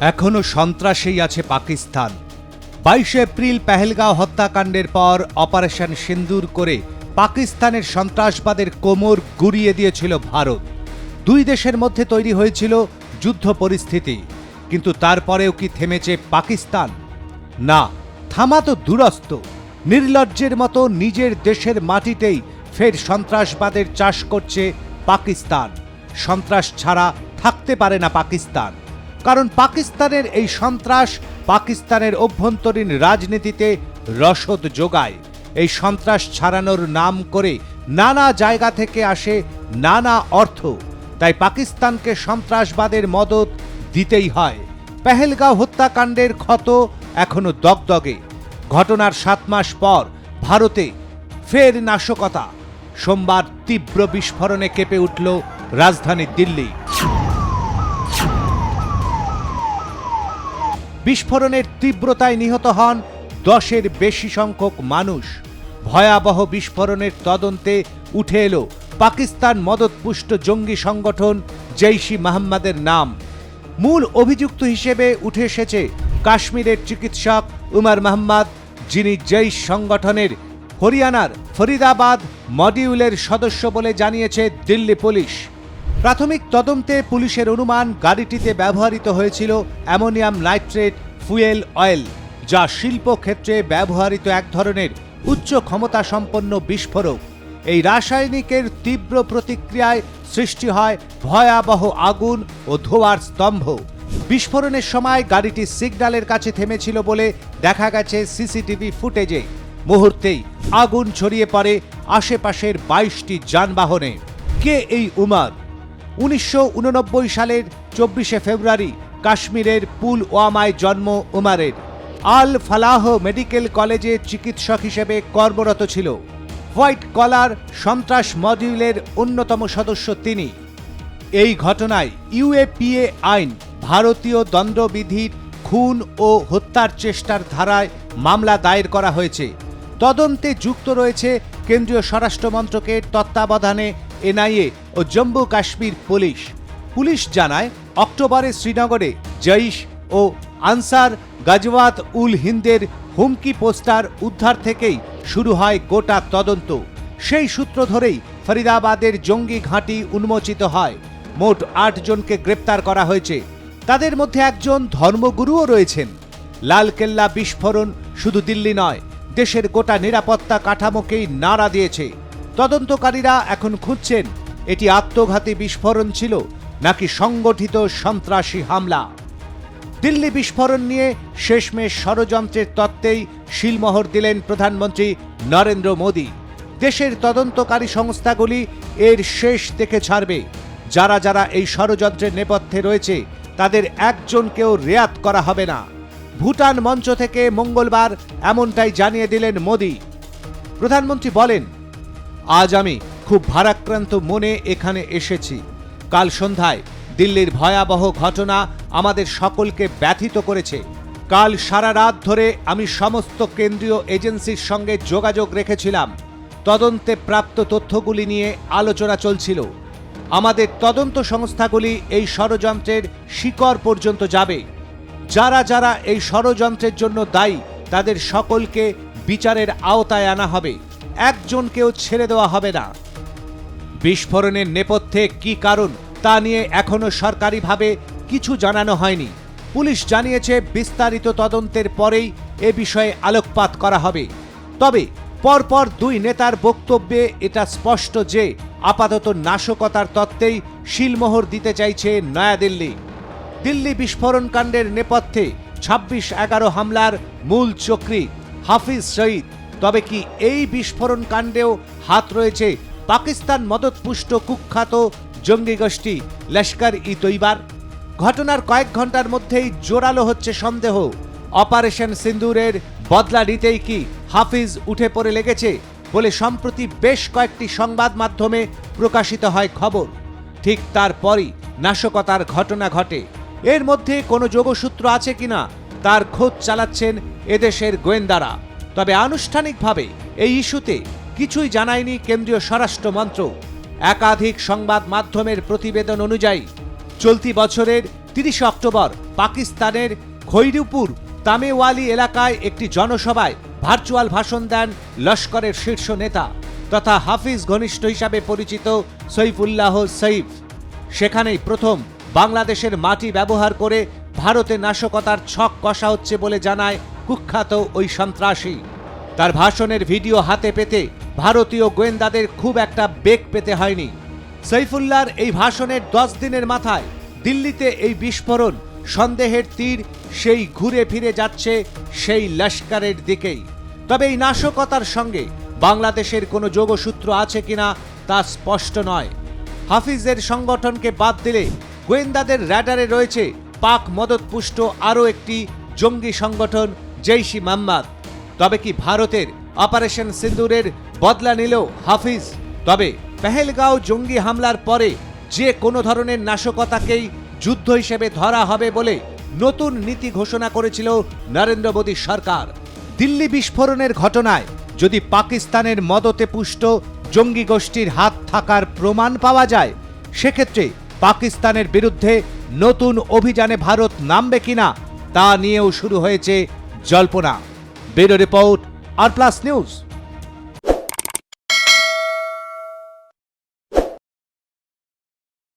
এখনো সন্ত্রাসেই আছে পাকিস্তান। 22 এপ্রিল পেহেলগাঁও হত্যাকাণ্ডের পর অপারেশন সিন্দুর করে পাকিস্তানের সন্ত্রাসবাদের কোমর গুড়িয়ে দিয়েছিল ভারত। দুই দেশের মধ্যে তৈরি হয়েছিল যুদ্ধ পরিস্থিতি, কিন্তু তারপরেও কি থেমেছে পাকিস্তান? না, থামা তো দূরস্থ। নির্লজ্জের মতো নিজের দেশের মাটিতেই ফের সন্ত্রাসবাদের চাষ করছে পাকিস্তান। সন্ত্রাস ছাড়া থাকতে পারে না পাকিস্তান, কারণ পাকিস্তানের এই সন্ত্রাস পাকিস্তানের অভ্যন্তরীণ রাজনীতিতে রসদ যোগায়। এই সন্ত্রাস ছাড়ানোর নাম করে নানা জায়গা থেকে আসে নানা অর্থ, তাই পাকিস্তানকে সন্ত্রাসবাদের মদদ দিতেই হয়। পেহেলগাঁও হত্যাকাণ্ডের ক্ষত এখনো দগদগে। ঘটনার 7 মাস পর ভারতে ফের নাশকতা। সোমবার তীব্র বিস্ফোরণে কেঁপে উঠল রাজধানী দিল্লি। বিস্ফোরণের তীব্রতায় নিহত হন 10-এর বেশি সংখ্যক মানুষ। ভয়াবহ বিস্ফোরণের তদন্তে উঠে এলো পাকিস্তান মদতপুষ্ট জঙ্গি সংগঠন জৈশ-ই-মোহাম্মদের নাম। মূল অভিযুক্ত হিসেবে উঠে এসেছে কাশ্মীরের চিকিৎসক উমর মোহাম্মদ, যিনি জৈশ সংগঠনের হরিয়ানার ফরিদাবাদ মডিউলের সদস্য বলে জানিয়েছে দিল্লি পুলিশ। প্রাথমিক তদন্তে পুলিশের অনুমান গাড়িটিতে ব্যবহৃত হয়েছিল অ্যামোনিয়াম নাইট্রেট ফুয়েল অয়েল, যা শিল্পক্ষেত্রে ব্যবহৃত এক ধরনের উচ্চ ক্ষমতা সম্পন্ন বিস্ফোরক। এই রাসায়নিকের তীব্র প্রতিক্রিয়ায় সৃষ্টি হয় ভয়াবহ আগুন ও ধোঁয়ার স্তম্ভ। বিস্ফোরণের সময় গাড়িটি সিগন্যালের কাছে থেমেছিল বলে দেখা গেছে সিসিটিভি ফুটেজে। মুহূর্তেই আগুন ছড়িয়ে পড়ে আশেপাশের 22টি যানবাহনে। কে এই উমর? 1989 সালের 24 ফেব্রুয়ারি কাশ্মীরের পুলওয়ামায় জন্ম উমরের। আল ফালাহ মেডিকেল কলেজে চিকিৎসক হিসেবে কর্মরত ছিল। হোয়াইট কলার সন্ত্রাস মডিউলের অন্যতম সদস্য তিনি। এই ঘটনায় ইউএপিএ আইন, ভারতীয় দণ্ডবিধির খুন ও হত্যার চেষ্টার ধারায় মামলা দায়ের করা হয়েছে। তদন্তে যুক্ত রয়েছে কেন্দ্রীয় স্বরাষ্ট্র মন্ত্রকের তত্ত্বাবধানে এনআইএ ও জম্মু কাশ্মীর পুলিশ। পুলিশ জানায়, অক্টোবরে শ্রীনগরে জৈশ ও আনসার গাজওয়াত উল হিন্দের হুমকি পোস্টার উদ্ধার থেকেই শুরু হয় গোটা তদন্ত। সেই সূত্র ধরেই ফরিদাবাদের জঙ্গি ঘাঁটি উন্মোচিত হয়। মোট 8 জনকে গ্রেপ্তার করা হয়েছে। তাদের মধ্যে একজন ধর্মগুরুও রয়েছেন। লালকেল্লা বিস্ফোরণ শুধু দিল্লি নয়, দেশের গোটা নিরাপত্তা কাঠামোকেই নাড়া দিয়েছে। তদন্তকারীরা এখন খুঁজছেন এটি আত্মঘাতী বিস্ফোরণ ছিল নাকি সংগঠিত সন্ত্রাসী হামলা। দিল্লি বিস্ফোরণ নিয়ে শেষমেশ ষড়যন্ত্রের তত্ত্বেই শিলমোহর দিলেন প্রধানমন্ত্রী নরেন্দ্র মোদী। দেশের তদন্তকারী সংস্থাগুলি এর শেষ দেখে ছাড়বে। যারা যারা এই ষড়যন্ত্রের নেপথ্যে রয়েছে তাদের একজনকেও রেয়াত করা হবে না। ভুটান মঞ্চ থেকে মঙ্গলবার এমনটাই জানিয়ে দিলেন মোদী। প্রধানমন্ত্রী বলেন, আজ আমি খুব ভারাক্রান্ত মনে এখানে এসেছি। কাল সন্ধ্যায় দিল্লির ভয়াবহ ঘটনা আমাদের সকলকে ব্যথিত করেছে। কাল সারা রাত ধরে আমি সমস্ত কেন্দ্রীয় এজেন্সির সঙ্গে যোগাযোগ রেখেছিলাম। তদন্তে প্রাপ্ত তথ্যগুলি নিয়ে আলোচনা চলছিল। আমাদের তদন্ত সংস্থাগুলি এই ষড়যন্ত্রের শিকড় পর্যন্ত যাবে। যারা যারা এই ষড়যন্ত্রের জন্য দায়ী তাদের সকলকে বিচারের আওতায় আনা হবে। একজনকেও ছেড়ে দেওয়া হবে না। বিস্ফোরণের নেপথ্যে কী কারণ তা নিয়ে এখনো সরকারিভাবে কিছু জানানো হয়নি। পুলিশ জানিয়েছে বিস্তারিত তদন্তের পরেই এ বিষয়ে আলোকপাত করা হবে। তবে পরপর 2 নেতার বক্তব্যে এটা স্পষ্ট যে আপাতত নাশকতার তত্ত্বেই শিলমোহর দিতে চাইছে নয়াদিল্লি। দিল্লি বিস্ফোরণকাণ্ডের নেপথ্যে 26/11 হামলার মূল চক্রী হাফিজ সঈদ। তবে কি এই বিস্ফোরণ কাণ্ডেও হাত রয়েছে পাকিস্তান মদতপুষ্ট কুখ্যাত জঙ্গি গোষ্ঠী লস্কর-ই-তৈবার? ঘটনার কয়েক ঘন্টার মধ্যেই জোরালো হচ্ছে সন্দেহ। অপারেশন সিন্দুরের বদলা নিতেই কি হাফিজ উঠে পড়ে লেগেছে বলে সম্প্রতি বেশ কয়েকটি সংবাদ মাধ্যমে প্রকাশিত হয় খবর। ঠিক তারপরই নাশকতার ঘটনা ঘটে। এর মধ্যে কোনো যোগসূত্র আছে কিনা তার খোঁজ চালাচ্ছেন এদেশের গোয়েন্দারা। তবে আনুষ্ঠানিকভাবে এই ইস্যুতে কিছুই জানায়নি কেন্দ্রীয় স্বরাষ্ট্র মন্ত্রক। একাধিক সংবাদ মাধ্যমের প্রতিবেদন অনুযায়ী চলতি বছরের 30 অক্টোবর পাকিস্তানের খৈরুপুর তামেওয়ালি এলাকায় একটি জনসভায় ভার্চুয়াল ভাষণ দেন লস্করের শীর্ষ নেতা তথা হাফিজ ঘনিষ্ঠ হিসাবে পরিচিত সৈফুল্লাহ সৈফ। সেখানেই প্রথম বাংলাদেশের মাটি ব্যবহার করে ভারতে নাশকতার ছক কষা হচ্ছে বলে জানায় কুখ্যাত ওই সন্ত্রাসী। তার ভাষণের ভিডিও হাতে পেতে ভারতীয় গোয়েন্দাদের খুব একটা বেগ পেতে হয়নি। সৈফুল্লাহর এই ভাষণের 10 দিনের মাথায় দিল্লিতে এই বিস্ফোরণ, সন্দেহের তীর সেই ঘুরে ফিরে যাচ্ছে সেই লস্করের দিকেই। তবে এই নাশকতার সঙ্গে বাংলাদেশের কোনো যোগসূত্র আছে কিনা তা স্পষ্ট নয়। হাফিজের সংগঠনকে বাদ দিলে গোয়েন্দাদের র্যাডারে রয়েছে পাক মদতপুষ্ট আরও একটি জঙ্গি সংগঠন জৈশ-ই মোহাম্মদ। তবে কি ভারতের অপারেশন সিন্দুরের বদলা নিল হাফিজ? তবে পেহেলগাঁও জঙ্গি হামলার পরে যে কোনো ধরনের নাশকতাকেই যুদ্ধ হিসেবে ধরা হবে বলে নতুন নীতি ঘোষণা করেছিল নরেন্দ্র মোদী সরকার। দিল্লি বিস্ফোরণের ঘটনায় যদি পাকিস্তানের মদতে পুষ্ট জঙ্গি গোষ্ঠীর হাত থাকার প্রমাণ পাওয়া যায়, সেক্ষেত্রে পাকিস্তানের বিরুদ্ধে নতুন অভিযানে ভারত নামবে কিনা তা নিয়েও শুরু হয়েছে জল্পনা। ব্যুরো রিপোর্ট, আর প্লাস নিউজ।